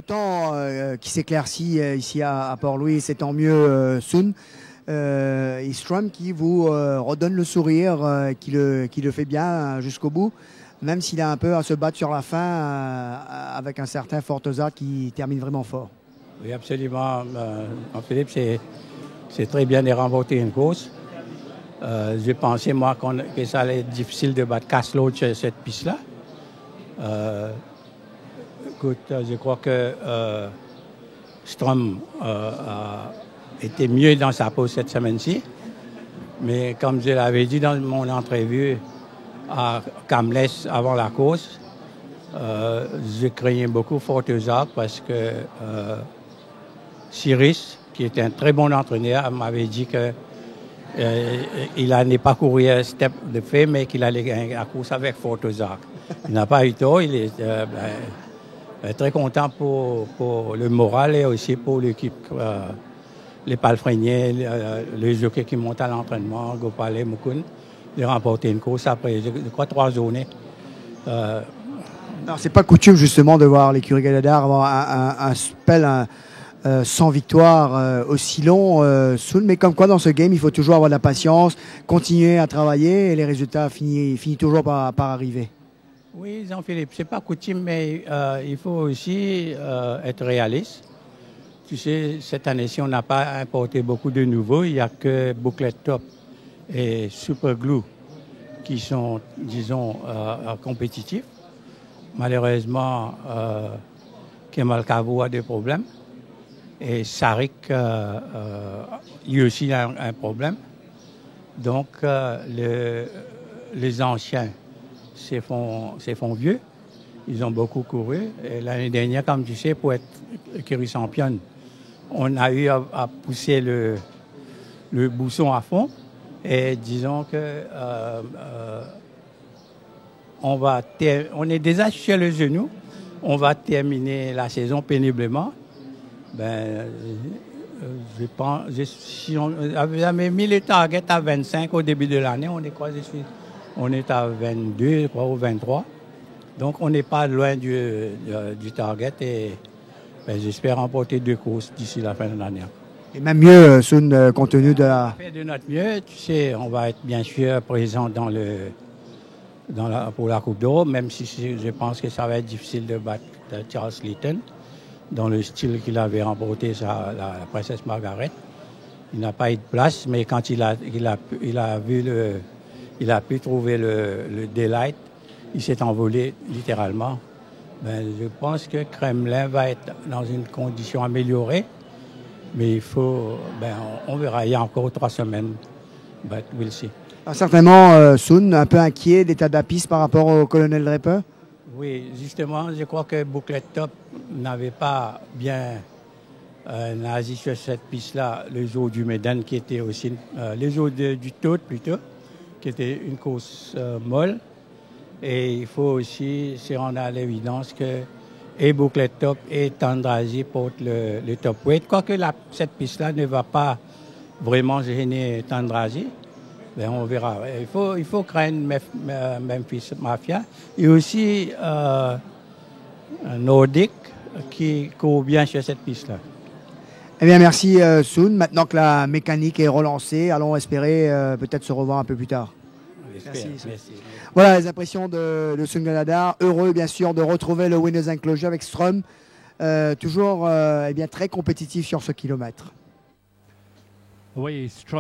Le temps qui s'éclaircit ici à Port-Louis, c'est tant mieux, Sun. Et Strum qui vous redonne le sourire, qui le fait bien jusqu'au bout, même s'il a un peu à se battre sur la fin avec un certain Forteza qui termine vraiment fort. Oui, absolument. Philippe, c'est très bien de remporter une course. J'ai pensé, moi, que ça allait être difficile de battre Caslow sur cette piste-là. Écoute, je crois que Strum a été mieux dans sa pose cette semaine-ci. Mais comme je l'avais dit dans mon entrevue à Kamless avant la course, je craignais beaucoup Forteza parce que Cyrus, qui est un très bon entraîneur, m'avait dit que il n'est pas couru un step de fait, mais qu'il allait gagner la course avec Forteza. Il n'a pas eu tort. Il est très content pour le moral et aussi pour l'équipe. Les palefreniers, les jockeys qui montent à l'entraînement, Gopal et Mukund, de remporter une course après, je crois, 3 journées. Alors, c'est pas coutume justement de voir l'écurie Galadar avoir un spell sans victoire aussi long, Sun, mais comme quoi dans ce game, il faut toujours avoir de la patience, continuer à travailler et les résultats finissent toujours par arriver. Oui, Jean-Philippe, c'est pas coutume, mais il faut aussi être réaliste. Tu sais, cette année-ci, on n'a pas importé beaucoup de nouveaux. Il n'y a que Booklet Top et Super Glue qui sont, disons, compétitifs. Malheureusement, Kemal Kavou a des problèmes. Et Sarik, lui aussi a un problème. Donc, les anciens se font vieux. Ils ont beaucoup couru. Et l'année dernière, comme tu sais, pour être écurie championne, on a eu à pousser le bousson à fond. Et disons que on est déjà sur le genou. On va terminer la saison péniblement. Je pense, si on avait mis les targets à 25 au début de l'année, on est à 22, je crois, ou 23. Donc, on n'est pas loin du target et j'espère remporter 2 courses d'ici la fin de l'année. Et même mieux, Sun, compte tenu de la... On fait de notre mieux. Tu sais, on va être bien sûr présent pour la Coupe d'Europe, même si je pense que ça va être difficile de battre Charles Litton dans le style qu'il avait remporté la Princesse Margaret. Il n'a pas eu de place, mais quand il a pu trouver le daylight, il s'est envolé littéralement. Je pense que Kremlin va être dans une condition améliorée, mais on verra. Il y a encore 3 semaines. But we'll see. Alors, certainement, Sun, un peu inquiet d'état de la piste par rapport au colonel Draper. Oui, justement, je crois que Booklet Top n'avait pas bien agi sur cette piste-là le jour du Médan, qui était aussi le jour du Tote plutôt, qui était une course molle. Et il faut aussi se rendre à l'évidence que et Booklet Top et Tandrazi portent le top weight. Quoique cette piste-là ne va pas vraiment gêner Tandrazi, on verra. Il faut craindre Memphis Mafia et aussi Nordic qui court bien sur cette piste-là. Eh bien, merci Sun. Maintenant que la mécanique est relancée, allons espérer peut-être se revoir un peu plus tard. Merci. Voilà les impressions de Sun Galadar. Heureux bien sûr de retrouver le Winners Enclosure avec Strum. Toujours très compétitif sur ce kilomètre. Oui, Strum.